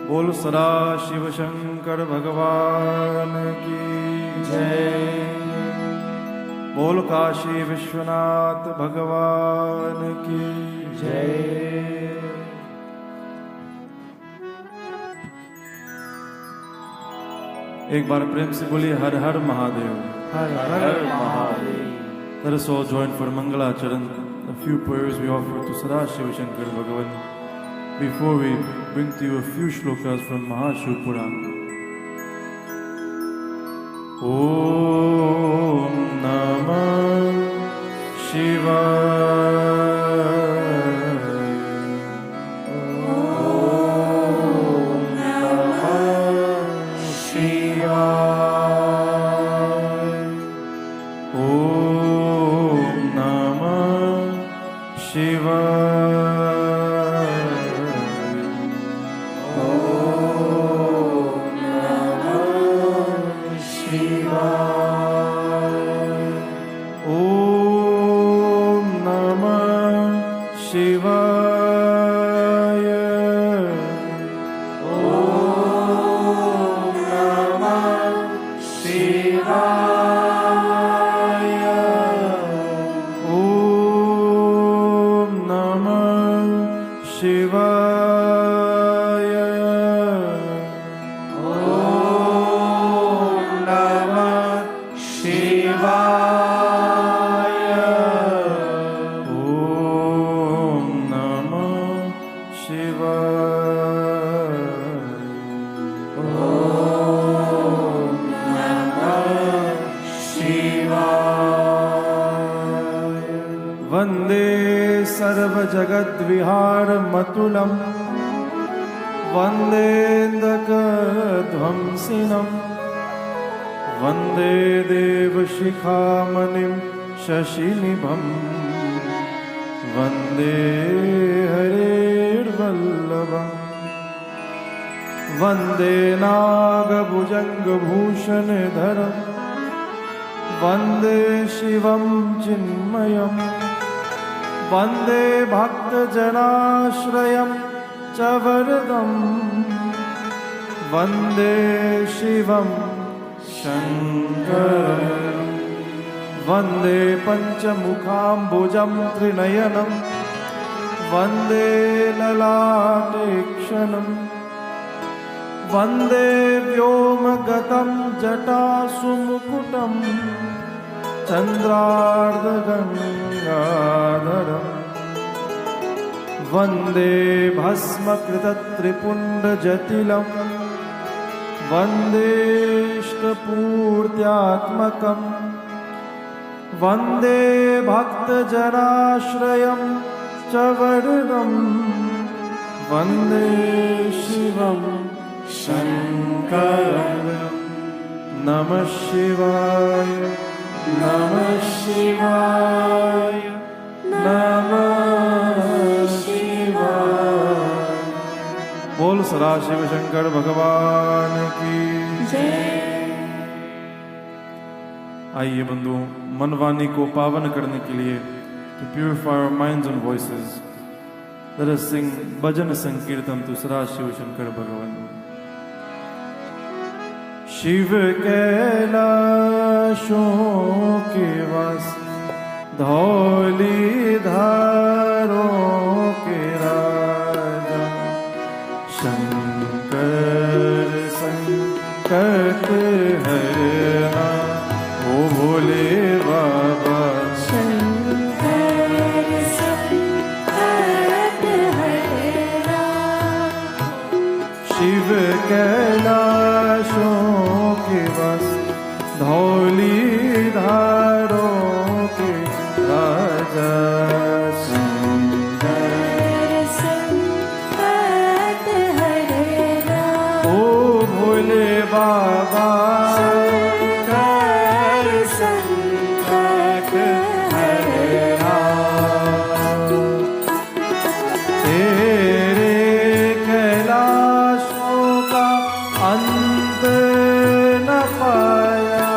बोल सदा शिव शंकर भगवान की जय। बोल काशी विश्वनाथ भगवान की जय। एक बार प्रेम से बोलिए हर हर महादेव। हर हर Mahadev. Let us all join for Mangalacharan, a few prayers we offer to Sadashiva Shankar Bhagavan before we bring to you a few shlokas from Mahashiv Purana. Om Namah Shivaya. सर्वजगद्विहारमतुलं वन्देन्दकध्वंसिनं वन्दे देवशिखामणिं शशिनिभं वन्दे हरेर्वल्लभं वन्दे नागभुजङ्गभूषणधरं वन्दे शिवं चिन्मयम् वन्दे भक्तजनाश्रयं च वरदं वन्दे शिवं शङ्करं वन्दे पञ्चमुखाम्बुजं त्रिनयनं वन्दे ललाटेक्षणं वन्दे व्योमगतं जटासुमुकुटं चन्द्रार्धगङ्गाधरं वन्दे भस्मकृतत्रिपुण्डजटिलं वन्देष्टपूर्त्यात्मकं वन्दे भक्तजनाश्रयं च वरदं वन्दे शिवं शङ्करं नमः शिवाय नमः शिवाय नमः शिवाय। बोल सदाशिव शंकर भगवान की जय। आइए बंधुओं, मन वाणी को पावन करने के लिए to purify our minds and voices, let us sing bhajan sankirtan to Sadashiva Shankar Bhagavan. Shiv कैलाशों के वास धौली धारों के राजा शंकर संकट हरना ओ भोले बाबा शंकर संकट हरना। शिव कैलाशों के बस धौली धारों के राजा शंकर संकट हरना ओ भोले बाबा शंकर संकट हरना। तेरे कैलाशों का अंत न पाया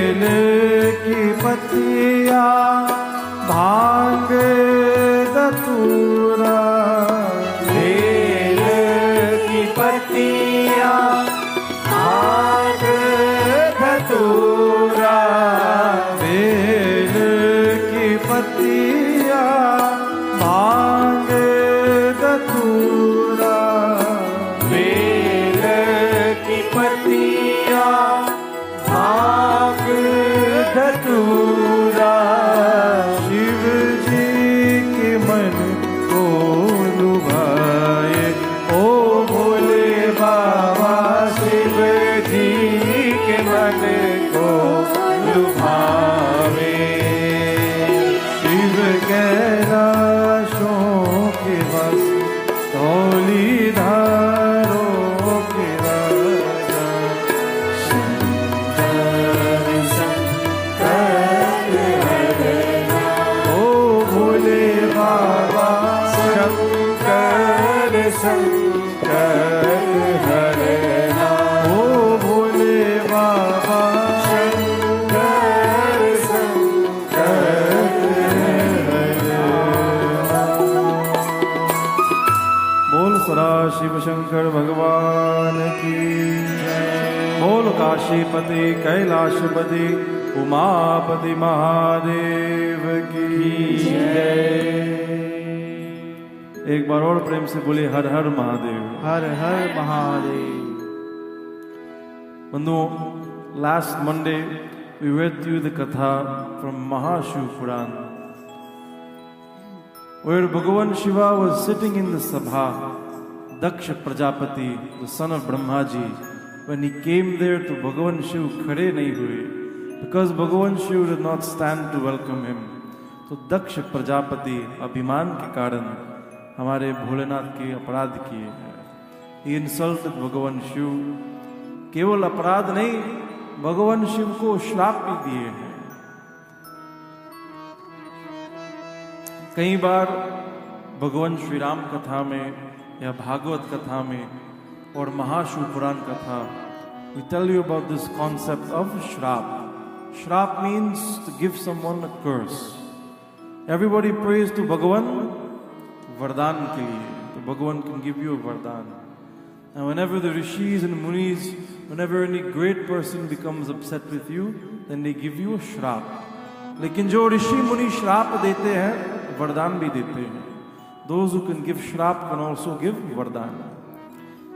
बेल की पत्तिया भांग धतूरा, बेल की पत्तिया भांग धतूरा, बेल की पत्तिया भांग धतूरा, बेल की पत्तिया भांग धतूरा, शिव जी के मन को लुभाए, ओ भोले बाबा शिव जी के मन को लुभावे, शिव कैलाशों के बस धौलीधारों के राजा, शंकर शंकर हरना, ओ भोले बाबा शंकर शंकर हरना, ओ भोले बाबा शंकर शंकर बोल सदा शिव शंकर भगवान की जय। बोल काशीपति कैलाशपति उमापति महादेव की जय। एक बार और प्रेम से बोले हर हर महादेव। हर हर महादेव। बंधुओं, last Monday we read through the katha from Mahashiv Puran, where Bhagavan Shiva was sitting in the sabha, Daksha Prajapati, the son of Brahmaji, when he came there to Bhagavan Shiv khade nahi hue, because Bhagavan Shiv did not stand to welcome him. तो दक्ष प्रजापति अभिमान के कारण हमारे भोलेनाथ के अपराध किए हैं। He insulted भगवान शिव। केवल अपराध नहीं, भगवान शिव को श्राप भी दिए हैं। कई बार भगवान श्री राम कथा में या भागवत कथा में और महाशिव पुराण कथा, we tell you about this concept of shrap. Shrap means to give someone a curse. Everybody prays to Bhagavan वरदान के लिए, तो भगवान can give you a वरदान. And whenever the rishis and munis, whenever any great person becomes upset with you, then they give you a श्राप. लेकिन जो ऋषि मुनि श्राप देते हैं, वरदान भी देते हैं. Those who can give श्राप can also give वरदान.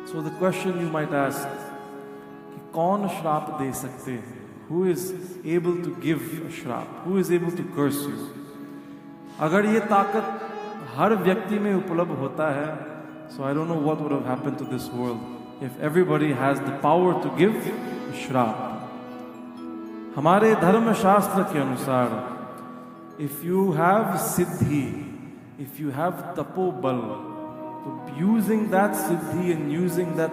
So the question you might ask, कि कौन श्राप दे सकते हैं? Who is able to give a श्राप? Who is able to curse you? अगर ये ताकत हर व्यक्ति में उपलब्ध होता है, so I don't know what would have happened to this world if everybody has the power to give श्राप. हमारे धर्म शास्त्र के अनुसार, if you have siddhi, if you have tapobal, so using that siddhi and using that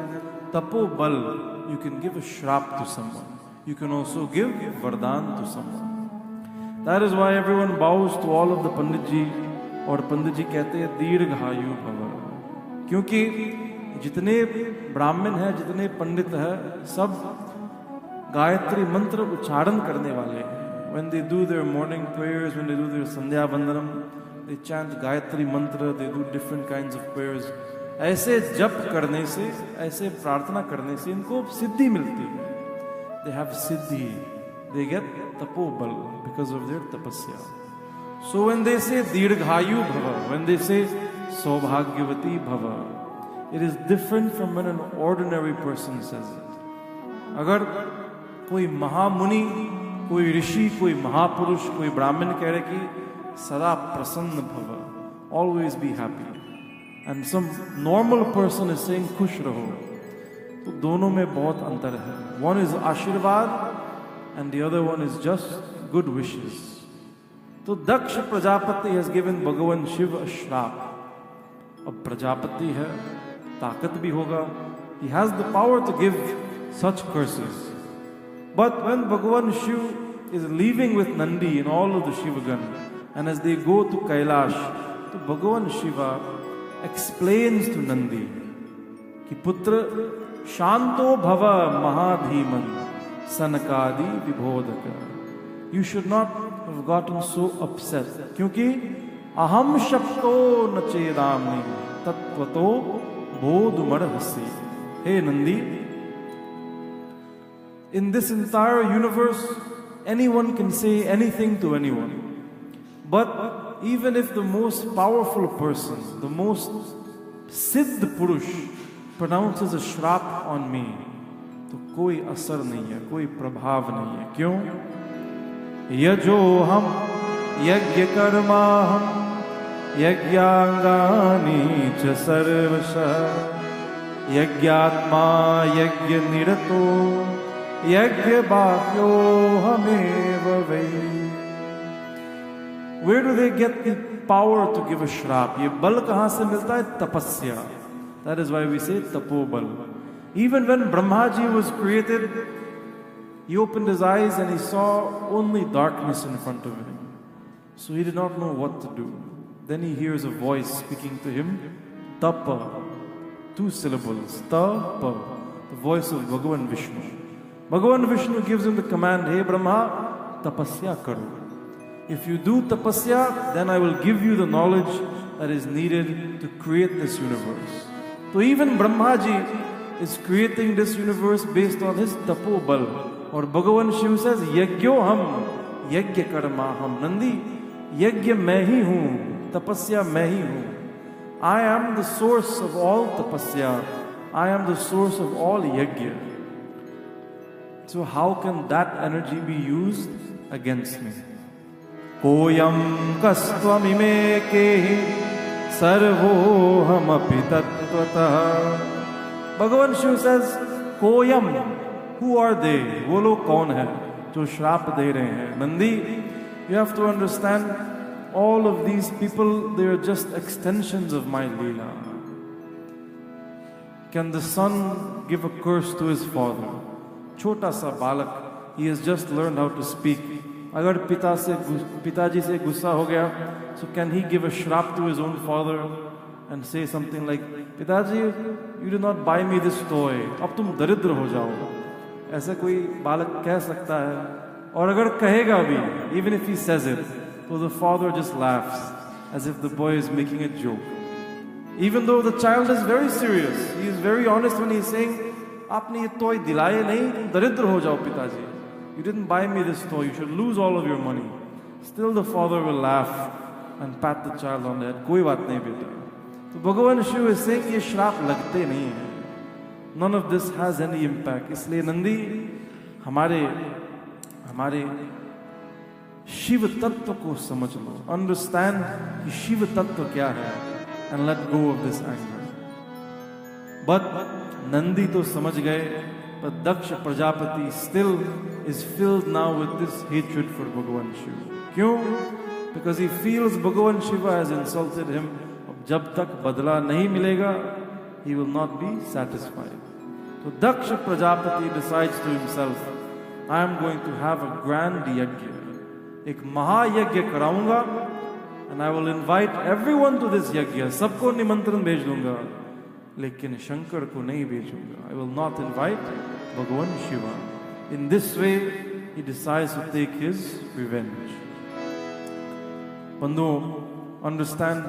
tapobal, you can give a श्राप to someone. You can also give vardhan to someone. That is why everyone bows to all of the Panditji, और पंडित जी कहते हैं दीर्घायु भव, क्योंकि जितने ब्राह्मण हैं, जितने पंडित हैं, सब गायत्री मंत्र उच्चारण करने वाले हैं. When they do their morning prayers, when they do their Sandhya वंदनम, they chant Gayatri मंत्र, they do different kinds of prayers. ऐसे जप करने से, ऐसे प्रार्थना करने से इनको सिद्धि मिलती है. They have siddhi, they get tapobal because of their tapasya. So when they say Dirghayu Bhava, when they say Saubhagyavati Bhava, it is different from when an ordinary person says it. अगर कोई महामुनि, कोई ऋषि, कोई महापुरुष, कोई ब्राह्मण कह रहे कि सदा प्रसन्न भव, always be happy, and some normal person is saying खुश रहो, तो दोनों में बहुत अंतर है. One is आशीर्वाद and the other one is just good wishes. तो दक्ष प्रजापति has given भगवान शिव a श्राप. अब प्रजापति है, ताकत भी होगा, he has the power to give such curses. But when Bhagavan Shiv is leaving with Nandi and all of the Shivagan, and as they go to Kailash, तो Bhagavan Shiva explains to Nandi कि पुत्र शांतो भव महाधीमन, सनकादि विबोधक. You should not have gotten so upset. क्योंकि अहम शप्तो न चेदामि तत्वतो बोधमर्हसि. Hey Nandi, in this entire universe, anyone can say anything to anyone. But even if the most powerful person, the most सिद्ध पुरुष pronounces a श्राप on me, तो कोई असर नहीं है, कोई प्रभाव नहीं है. क्यों? यजो हम यज्ञ कर्मा हम यज्ञांगानि च सर्वशः यज्ञात्मा यज्ञ निरतो यज्ञ बाह्यो हमेव वै. Where do they get the power to give a श्राप? ये बल कहाँ से मिलता है? तपस्या. That is why we say तपोबल. Even when Brahmaji was created, he opened his eyes and he saw only darkness in front of him. So he did not know what to do. Then he hears a voice speaking to him, Tapa, 2 syllables, Tapa, the voice of Bhagavan Vishnu. Bhagavan Vishnu gives him the command, hey Brahma, tapasya karo. If you do tapasya, then I will give you the knowledge that is needed to create this universe. So even Brahma Ji is creating this universe based on his tapobal. Or Bhagavan Shiv says, Yajyo ham, yajya karma ham. Nandi, yajya main hi hoon, tapasya main hi hoon. I am the source of all tapasya. I am the source of all yajna. So how can that energy be used against me? Koyam kastvamime kehi sarvoham api tattvataha. Bhagavan Shiv says, Koyam, who are they? वो लोग कौन है जो श्राप दे रहे हैं? Nandi, you have to understand, all of these people, they are just extensions of my Leela. Can the son give a curse to his father? Chota sa balak, he has just learned how to speak. अगर पिताजी से गुस्सा हो गया, so can he give a shrap to his own father and say something like, पिताजी, you did not buy me this toy, अब तुम दरिद्र हो जाओ? ऐसा कोई बालक कह सकता है? और अगर कहेगा भी, even if he says it, so the father just laughs as if the boy is making a joke. Even though the child is very serious, he is very honest when he is saying, आपने ये toy दिलाए नहीं, तुम दरिद्र हो जाओ पिताजी. You didn't buy me this toy, you should lose all of your money. Still the father will laugh and pat the child on the head. कोई बात नहीं बेटा. So Bhagavan Shiv is saying ये श्राप लगते नहीं हैं. None of this has any impact. इसलिए नंदी हमारे शिव तत्व को समझ लो. Understand कि शिव तत्व क्या है and let go of this anger. But Nandi तो समझ गए, but Daksha Prajapati still is filled now with this hatred for Bhagavan Shiva. क्यों? Because he feels Bhagavan Shiva has insulted him. जब तक बदला नहीं मिलेगा, he will not be satisfied. So Daksha Prajapati decides to himself, I am going to have a grand yajna. एक महायज्ञ कराऊंगा, and I will invite everyone to this yajna. सबको निमंत्रण भेज दूंगा, लेकिन शंकर को नहीं भेजूंगा. I will not invite Bhagavan Shiva. In this way, he decides to take his revenge. Bandhu, understand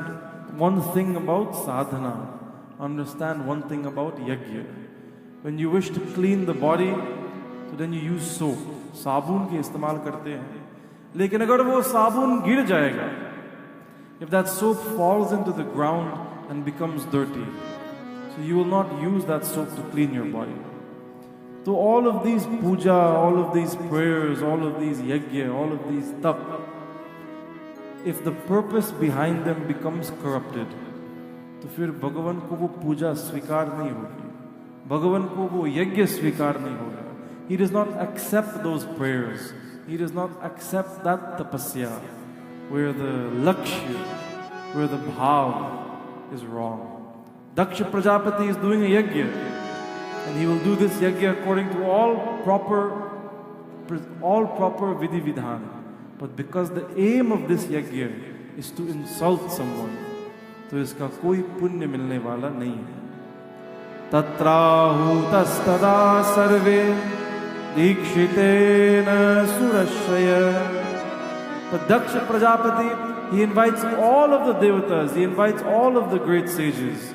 one thing about sadhana. Understand one thing about yajna. When you wish to clean the body, so then you use soap. साबुन के इस्तेमाल करते हैं. लेकिन अगर वो साबुन गिर जाएगा, if that soap falls into the ground and becomes dirty, so you will not use that soap to clean your body. So all of these puja, all of these prayers, all of these yajna, all of these tap, if the purpose behind them becomes corrupted, तो फिर भगवान को वो पूजा स्वीकार नहीं होगी, भगवान को वो यज्ञ स्वीकार नहीं होगा. He does not accept those prayers. He does not accept that tapasya where the lakshya, where the bhav is wrong. Daksha Prajapati is doing a yajna, and he will do this yajna according to all proper vidhi vidhan. But because the aim of this yajna is to insult someone, तो इसका कोई पुण्य मिलने वाला नहीं है. तत्राहुतस्तदा सर्वे दीक्षितेन surashaya. But Daksha Prajapati, he invites all of the devatas, he invites all of the great sages.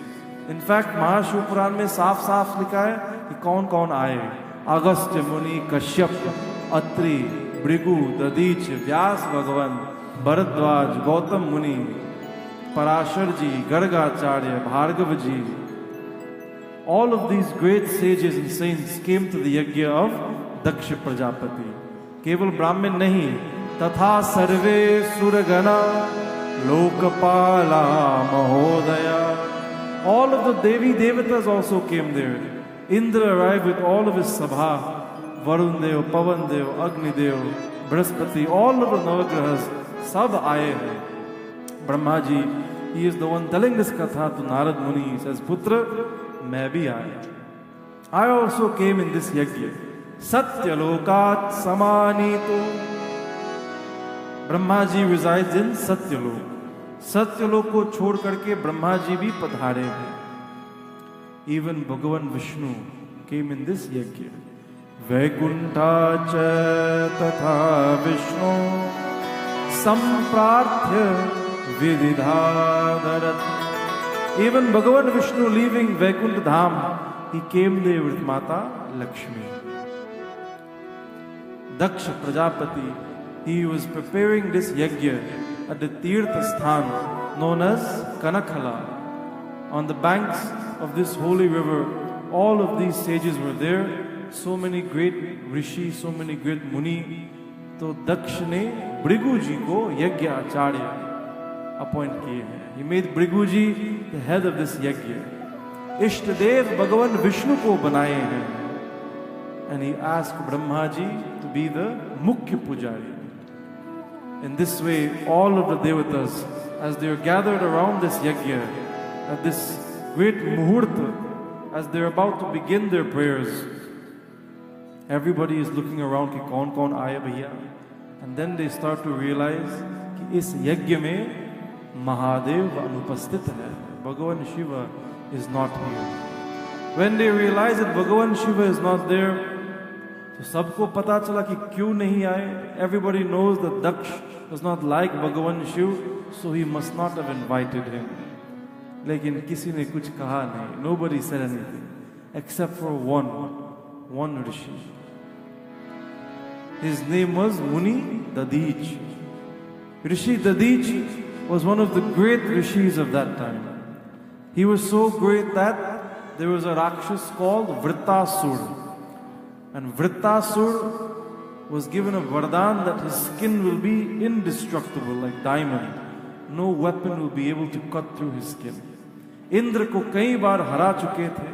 In fact, Mahashiv Puran में साफ साफ लिखा है कि कौन कौन आए. अगस्त्य मुनि, कश्यप, अत्रि, भृगु, दधीच, व्यास भगवान, भरद्वाज, गौतम मुनि, पराशर जी, गर्गाचार्य, भार्गव जी. All of these great sages and saints came to the yajna of Daksha Prajapati. केवल ब्राह्मण नहीं, तथा सर्वे सुरगणा लोकपाला महोदया. All of the Devi Devatas also came there. Indra arrived with all of his sabha. Varun Dev, Pavan Dev, Agni Dev, Brihaspati, all of the Navagrahas, sab aaye hain. Brahma ji, he is the one telling this katha to Narad Muni. He says, Putra, main bhi aaya. I also came in this yajna. Satyalokat samanito. Brahma ji resides in Satyalok. Satyalok को छोड़ करके ब्रह्मा जी भी पधारे हैं. Even Bhagavan Vishnu came in this yajna. Vaikunta cha tatha Vishnu samprarthya vididhadarat. Even Bhagavan Vishnu leaving Vaikuntha Dham, he came there with Mata Lakshmi. Daksha Prajapati, he was preparing this yajna at the Tirtha Sthan known as Kanakhala. On the banks of this holy river, all of these sages were there. So many great rishis, so many great muni. तो दक्ष ने भृगु जी को यज्ञ आचार्य appoint किए हैं. He made Bhrigu ji the head of this यज्ञ. इष्टदेव भगवान विष्णु को बनाए हैं. And he asked Brahma ji to be the मुख्य पुजारी. In this way, all of the devatas, as they are gathered around this yajna, at this great muhurta, as they are about to begin their prayers, everybody is looking around कि कौन कौन आया भैया. And then they start to realize कि इस यज्ञ में महादेव अनुपस्थित है. Bhagavan Shiva is not here. When they realize that Bhagavan Shiva is not there, तो सबको पता चला कि क्यों नहीं आए. Everybody knows that Daksh does not like Bhagavan Shiv, so he must not have invited him. लेकिन किसी ने कुछ कहा नहीं. Nobody said anything except for one rishi. His name was Muni Dadich. Rishi Dadich was one of the great rishis of that time. He was so great that there was a Rakshas called Vritasur. And Vritasur was given a vardhan that his skin will be indestructible like diamond. No weapon will be able to cut through his skin. Indra ko kai baar hara chuke the.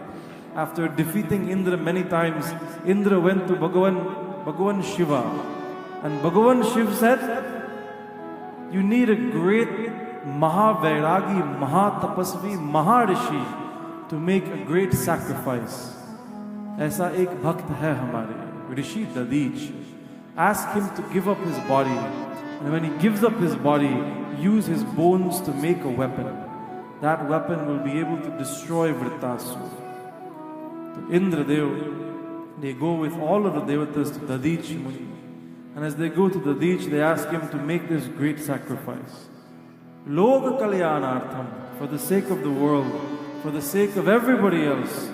After defeating Indra many times, Indra went to Bhagavan Shiva. And Bhagavan Shiva said, you need a great Mahavairagi, Mahatapasvi, Maharishi to make a great sacrifice. ऐसा एक भक्त है हमारे ऋषि ददीच. Ask him to give up his body, and when he gives up his body, use his bones to make a weapon. That weapon will be able to destroy Vritasur. To Indra Dev, they go with all of the devatas to Dadich Muni, and as they go to Dadich, they ask him to make this great sacrifice. Loka Kalyanartham, for the sake of the world, for the sake of everybody else.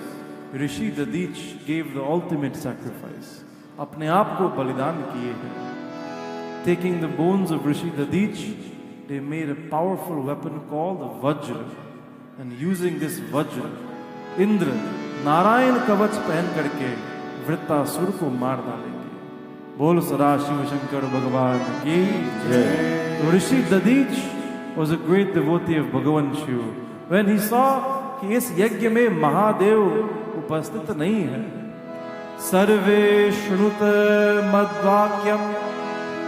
Rishi Dadich gave the ultimate sacrifice. अपने आप को बलिदान किए हैं. Taking the bones of Rishi Dadich, they made a powerful weapon called the Vajra. And using this Vajra, Indra Narayan कवच पहन करके वृत्तासुर को मार डालेंगे. बोल सदा शिव शंकर भगवान की जय. So Rishi Dadich was a great devotee of Bhagavan Shiva. When he saw कि इस यज्ञ में महादेव उपस्थित नहीं है, सर्वे शृणुत मद्वाक्यम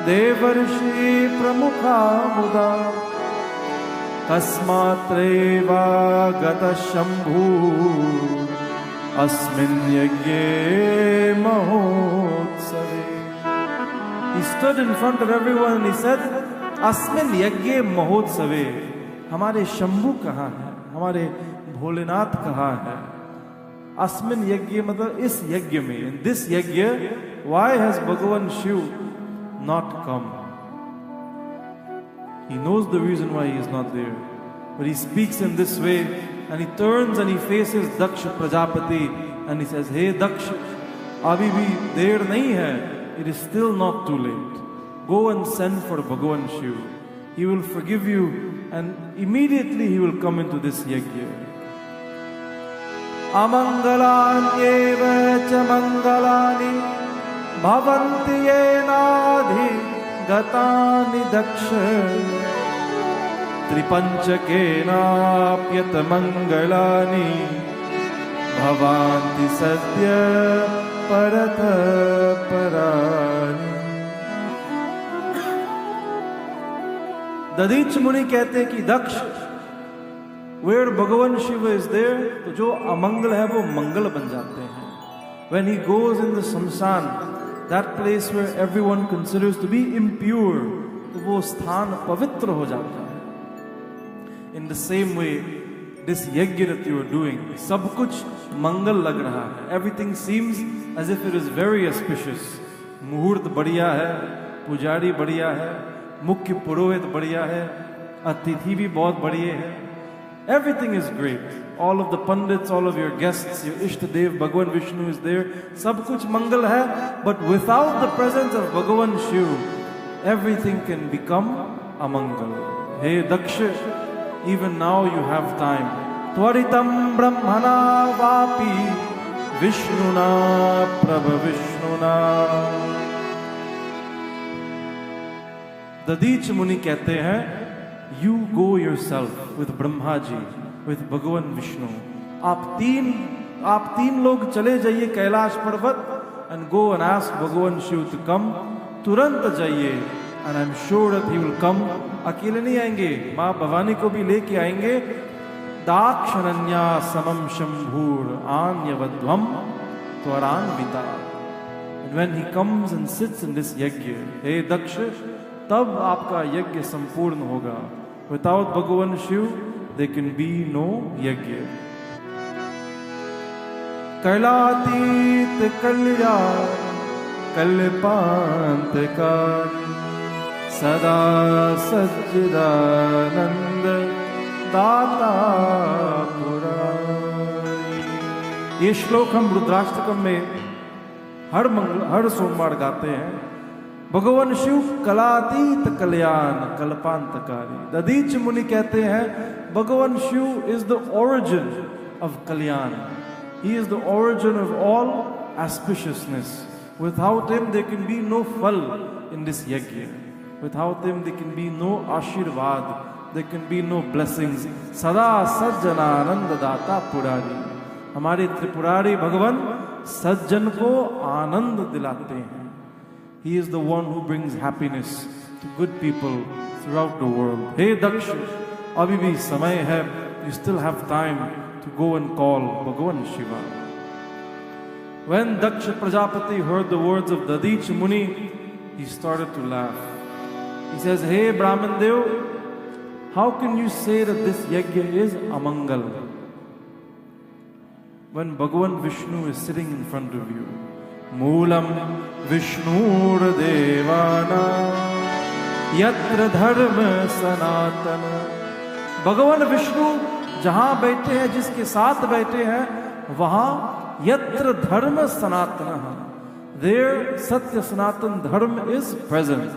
देवर्षि प्रमुखा मुदा कस्मात्रैवागत शंभु अस्मिन् यज्ञे महोत्सवे. He stood in front of everyone and he said, अस्मिन् यज्ञे महोत्सवे. हमारे शंभु कहाँ है, हमारे भोलेनाथ कहाँ है. अस्मिन यज्ञ मतलब इस यज्ञ में, इन दिस यज्ञ, why has Bhagavan Shiv not come? He knows the reason why he is not there, but he speaks in this way, and he turns and he faces Daksha Prajapati and he says, "Hey Daksha, abhi bhi der nahi hai, it is still not too late. Go and send for Bhagavan Shiv. He will forgive you, and immediately he will come into this yajna." Amangalanyeva cha mangalani bhavanti yenadhi gatani daksha tripanchakena mangalani bhavanti sadya paratha parani. Dadhich मुनि कहते कि दक्ष, where भगवान Shiv is there, तो जो अमंगल है वो मंगल बन जाते हैं. When he goes in the samsan, that place where everyone considers to be impure, तो वो स्थान पवित्र हो जाता है. In the same way, this yajna that you are doing, सब कुछ मंगल लग रहा है. Everything seems as if it is very auspicious. मुहूर्त बढ़िया है, पुजारी बढ़िया है, मुख्य पुरोहित बढ़िया है, अतिथि भी बहुत बढ़िया है. Everything is great. All of the pandits, all of your guests, your Ishtadev, Bhagavan Vishnu is there. सब कुछ मंगल है, but without the presence of Bhagavan Shiv, everything can become amangal. Hey Daksha, even now you have time. Tvaritam brahmana vapi Vishnuna prabha Vishnuna. Dadhich मुनि कहते हैं, you go yourself with Brahma ji, with भगवान विष्णु. आप तीन लोग चले जाइए कैलाश पर्वत, and go and ask भगवान शिव to come. तुरंत जाइए, and I'm sure that he will come. अकेले नहीं आएंगे, माँ भवानी को भी लेके आएंगे. दाक्षणन्या समम शंभूर आन्यवध्वम त्वरान्विता. And when he comes and sits in this yajna, hey Daksha, तब आपका यज्ञ संपूर्ण होगा. Without भगवान Shiv, there can be no यज्ञ. कैलातीत कल्याण कल्पांत काल सदा सच्चिदानंद दाता पुरारी. ये श्लोक हम रुद्राष्टकम में हर सोमवार गाते हैं. भगवान शिव कलातीत कल्याण कल्पांतकारी. दधीच मुनि कहते हैं, भगवान Shiva is the origin of kalyan. He is the origin of all auspiciousness. Without him there can be no फल in this yajna. Without him there can be no आशीर्वाद, there can be no blessings. सदा सज्जनानंद दाता पुरारी. हमारे त्रिपुरारी भगवान सज्जन को आनंद दिलाते हैं. He is the one who brings happiness to good people throughout the world. Hey Daksha, abhi bhi samay hai, you still have time to go and call Bhagavan Shiva. When Daksha Prajapati heard the words of Dadich Muni, he started to laugh. He says, "Hey Brahman Dev, how can you say that this yajna is amangal when Bhagavan Vishnu is sitting in front of you? Moolam विष्णुर देवाना यत्र धर्म सनातन." भगवान विष्णु जहां बैठे हैं, जिसके साथ बैठे हैं, वहां यत्र धर्म सनातन, देयर सत्य सनातन धर्म is present.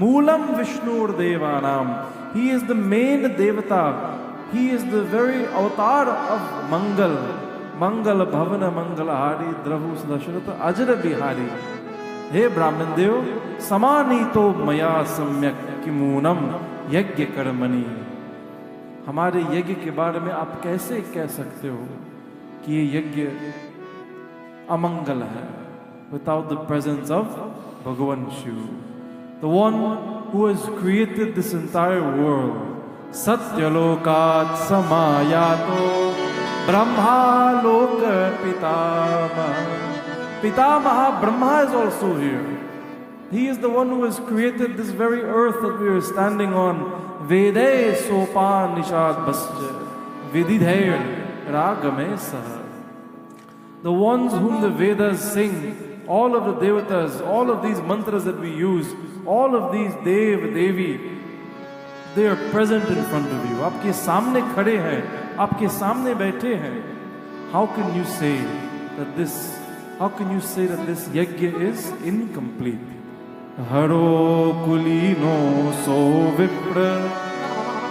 Moolam विष्णुर देवानाम. He is the main देवता. ही इज द वेरी अवतार ऑफ मंगल. मंगल भवन मंगलहारी द्रभु दशरथ अजर बिहारी. हे ब्राह्मण देव, समानीतो मया सम्यक किमूनम यज्ञ कर्मणि. हमारे यज्ञ के बारे में आप कैसे कह सकते हो कि ये यज्ञ अमंगल है? Without the presence of भगवान Shiv, the one who has created this entire world. सत्यलोकात् समायातो Brahma Loka Pitamaha. Pitamaha Brahma is also here. He is the one who has created this very earth that we are standing on. Vede Sopan Nishad Basja Vididhair Ragame Saha. the ones whom the Vedas sing, all of the devatas, all of these mantras that we use, all of these Dev, Devi, they are present in front of you. आपके सामने खड़े हैं, आपके सामने बैठे हैं. How can you say that this? How can you say that this yajna is incomplete? Haro kulino so vipra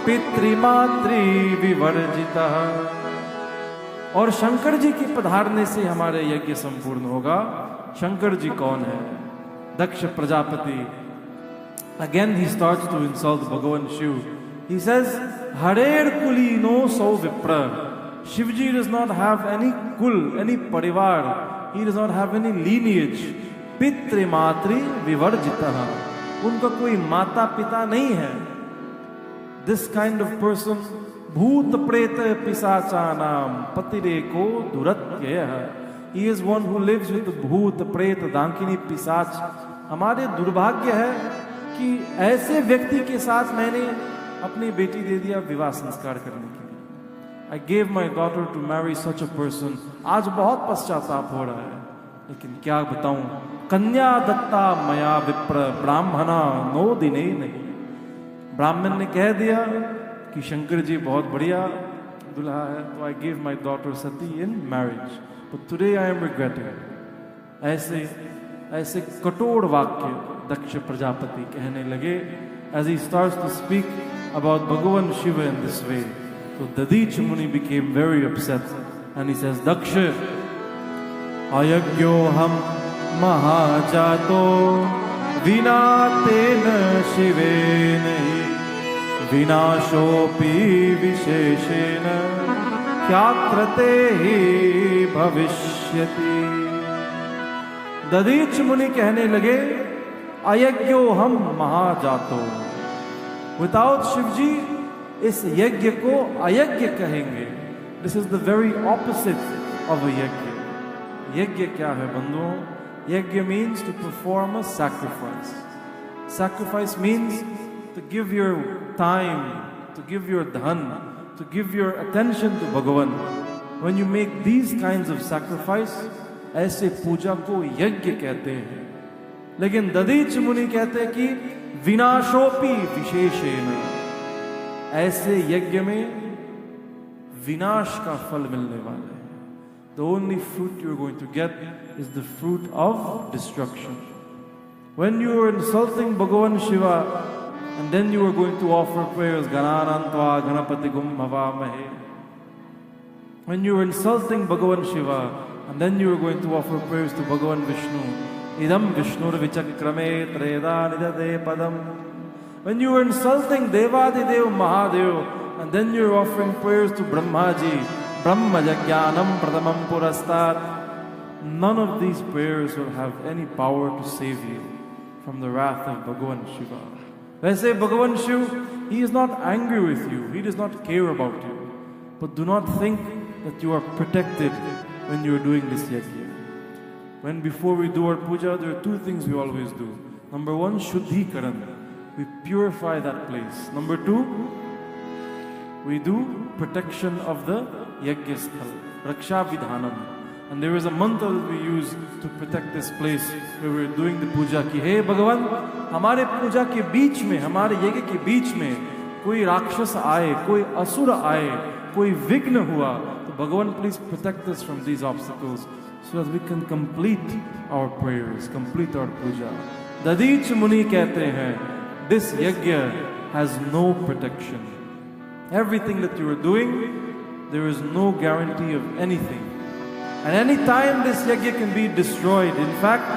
पितृमातृ विवर्जिता. और शंकर जी के पधारने से हमारे यज्ञ संपूर्ण होगा. शंकर जी कौन है? दक्ष Prajapati. Again he starts to insult Bhagavan Shiv. He says, Harer kulino so vipra. Shivji does not have any kul, any parivar. He does not have any lineage. पितृमातृ विवर्जिता. उनका कोई माता पिता नहीं है. This kind of person, भूत प्रेत पिशाचानाम पतिरेको दुरत्ययः. He is one who lives with भूत प्रेत दांकिनी पिशाच. हमारे दुर्भाग्य है कि ऐसे व्यक्ति के साथ मैंने अपनी बेटी दे दिया विवाह संस्कार करने के लिए. I gave my daughter to marry such a person. आज बहुत पश्चाताप हो रहा है, लेकिन क्या बताऊं, कन्या दत्ता मया विप्र ब्राह्मणा नो दिने नहीं. ब्राह्मण ने कह दिया कि शंकर जी बहुत बढ़िया दुल्हा है, तो I give my daughter Sati in marriage. But today I am regretting. ऐसे ऐसे कठोर वाक्य दक्ष प्रजापति कहने लगे as he starts to speak about भगवान शिव इन दिस वे. तो दधीच मुनि became very upset and he says, Daksha अयज्ञो हम महाजातो विना तेन शिवेन विनाशोपि विशेषेण ख्यात्र ते हि भविष्यति. दधीच मुनि कहने लगे, अयज्ञो हम महाजातो. विदाउट शिवजी इस यज्ञ को अयज्ञ कहेंगे. This is the very opposite of a यज्ञ. यज्ञ क्या है बंधुओं? Yajna means to perform a sacrifice. Sacrifice means to give your time, to give your dhan, to give your attention to Bhagavan. When you make these kinds of sacrifice, ऐसे पूजा को यज्ञ कहते हैं. लेकिन दधीच मुनि कहते हैं कि विनाशोपि विशेषेण. ऐसे यज्ञ में विनाश का फल मिलने वाला है. The only fruit you're going to get is the fruit of destruction. When you are insulting Bhagavan Shiva and then you are going to offer prayers, Gananantva Ganapatigum Bhavamahe. When you are insulting Bhagavan Shiva and then you are going to offer prayers to Bhagavan Vishnu, Idam Vishnur Vichakrame Treda Nidade Padam. When you are insulting Devadidev Mahadev and then you are offering prayers to Brahmaji, Brahma Jagyanam Pradamam Purastat, none of these prayers will have any power to save you from the wrath of Bhagavan Shiva. वैसे Bhagavan Shiva, he is not angry with you, he does not care about you. But do not think that you are protected when you are doing this yajna. When before we do our puja, there are two things we always do. Number one, Shuddhikaran. We purify that place. Number two, we do protection of the yajna sthal, Raksha Vidhanam. And there is a mantra that we use to protect this place where we are doing the puja ki, hey Bhagavan, हमारे पूजा के बीच में, हमारे यज्ञ के बीच में कोई राक्षस आए, कोई असुर आए, कोई विघ्न हुआ, तो भगवान please protect us from these obstacles so that we can complete our prayers, complete our puja. Dadhich मुनि कहते हैं, this yajna has no protection. Everything that you are doing, there is no guarantee of anything. And any time this yajna can be destroyed. In fact,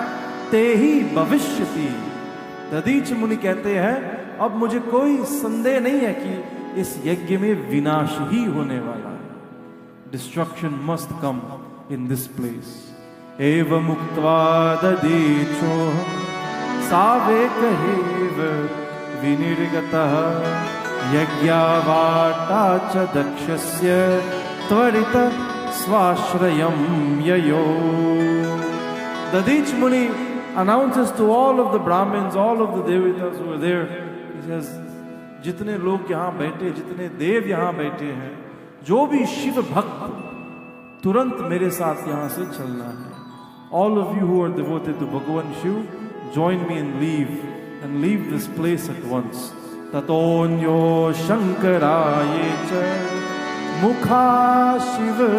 tehi bhavishyati. Dadhich मुनि कहते हैं, अब मुझे कोई संदेह नहीं है कि इस यज्ञ में विनाश ही होने वाला है. Destruction must come in this place. एवं मुक्त्वा दधीचो सावे कहेव विनिर्गतः यज्ञावाटा च दक्षस्य त्वरित स्वाश्रयम ययो. Dधीच Muni announces to all of the Brahmins, all of the Devatas who are there, he says, जितने लोग यहाँ बैठे, जितने देव यहाँ बैठे हैं, जो भी शिव भक्त तुरंत मेरे साथ यहाँ से चलना है. All of you who are devoted to Bhagavan Shiv, join me and leave this place at once. Tatonyo Shankaraye cha Mukha Shiva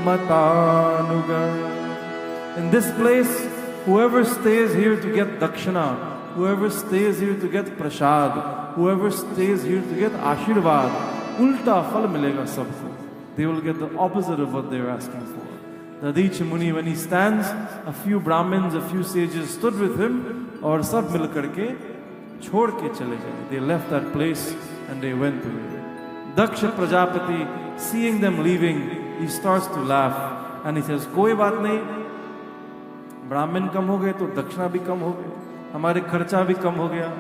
Matanuga. In this place, whoever stays here to get dakshina, whoever stays here to get prasad, whoever stays here to get ashirvad, ulta phal milega sabko. They will get the opposite of what they are asking for. The Dadicha Muni, when he stands, a few Brahmins, a few sages stood with him, और सब मिल करके छोड़ के चले जाए. They left that place and they went to it. Daksha Prajapati, seeing them leaving, he starts to laugh and he says, कोई बात नहीं, ब्राह्मण कम हो गए तो दक्षिणा भी कम हो गई, हमारे खर्चा भी कम हो गया.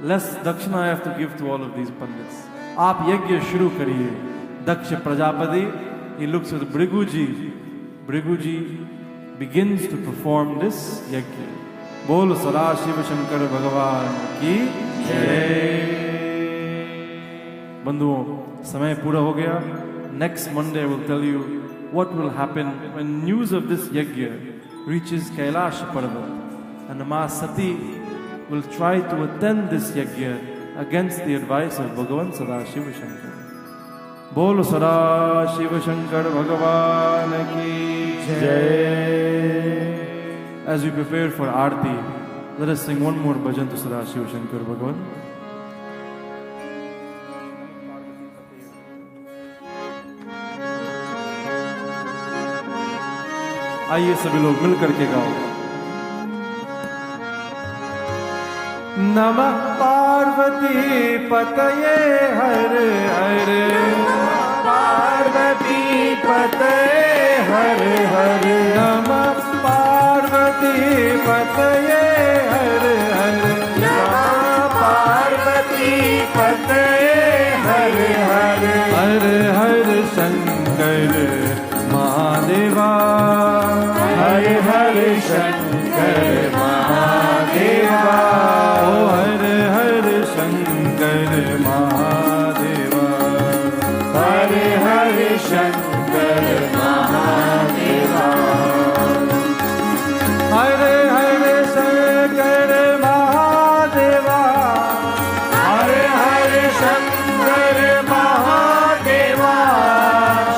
Less दक्षिणा I have to give to all of these pandits. आप यज्ञ शुरू करिए. Daksh Prajapati, he looks at Bhriguji. Bhriguji begins to perform this yajna. बोल सदा शिव शंकर भगवान की जय. बंधुओं, समय पूरा हो गया. Next Monday I will tell you what will happen when news of this yajna reaches Kailash Parvat, and Ma Sati will try to attend this yajna against the advice of Bhagavan Sadashiva Shankar. बोल सदा शिव शंकर भगवान की जय. As we prepare for Aarti, let us sing one more bhajan to Sada Shiva Shankar Bhagavan. आइए सभी लोग मिल करके गाओ. नमः पार्वती पतये हर हर, पार्वती पतये हर हर, नमः पार्वती पतये हर हर, नमः पार्वती पतये हर हर, हर हर शंकर महादेवा, हर हर शंकर महादेवा, ओ हर हर शंकर महादेवा, हर हर शंकर महादेवा, हर हर शंकर महादेवा, हर हर शंकर महादेवा,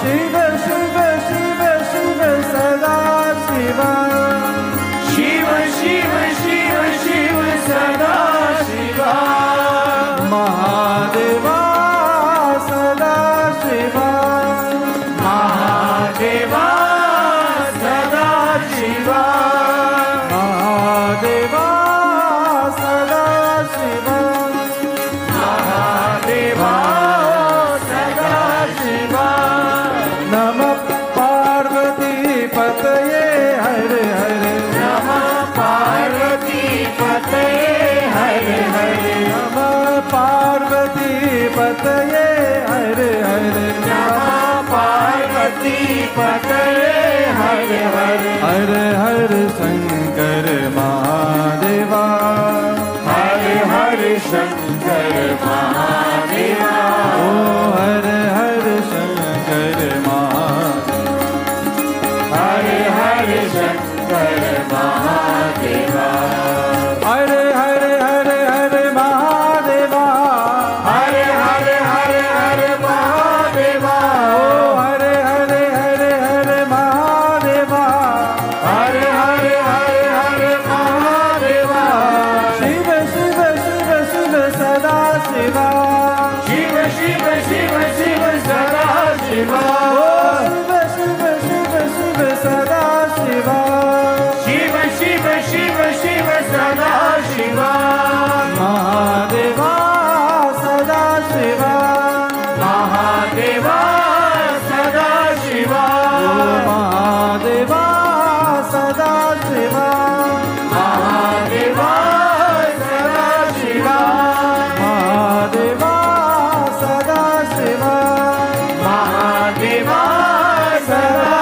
शिव शिव शिव शिव सदा शिवा, शिव शिव शिव शिव सदा शिवा, महादेवा सदा शिवा, महादेवा सदा शिवा, महादेवा सदा शिवा, महादेवा सदा शिवा. नमः पार्वती पतये हर हर, नमः पार्वती पतये हर हर, नमः पार्वती पतये हर हर, नमः पार्वती पतये हर हर, हर हर शंकर महादेवा, हर हर शंकर महादेवा, ओ हर हर शंकर महादेवा, हर हर शंकर महादेवा, हर हर हर हर महादेवा, हर हर हर हर महादेवा, ओ हर हर हर हर महादेवा, हर हर हर हर महादेवा, शिव शिव शिव शिव सदा शिवा, शिव शिव शिव शिव सदा शिवा, ओ शिव शिव शिव शिव सदा शिवा, शिव शिव शिव शिव सदा शिवा, महादेवा सदा शिवा, महादेवा सदा शिवा, महादेवा सदा शिवा, महादेवा सदा शिवा, महादेवा सदा शिवा, महादेवा सदा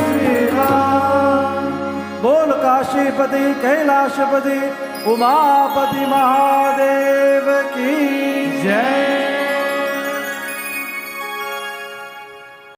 शिवा. बोल काशीपति कैलाशपति उमापति महादेव की जय.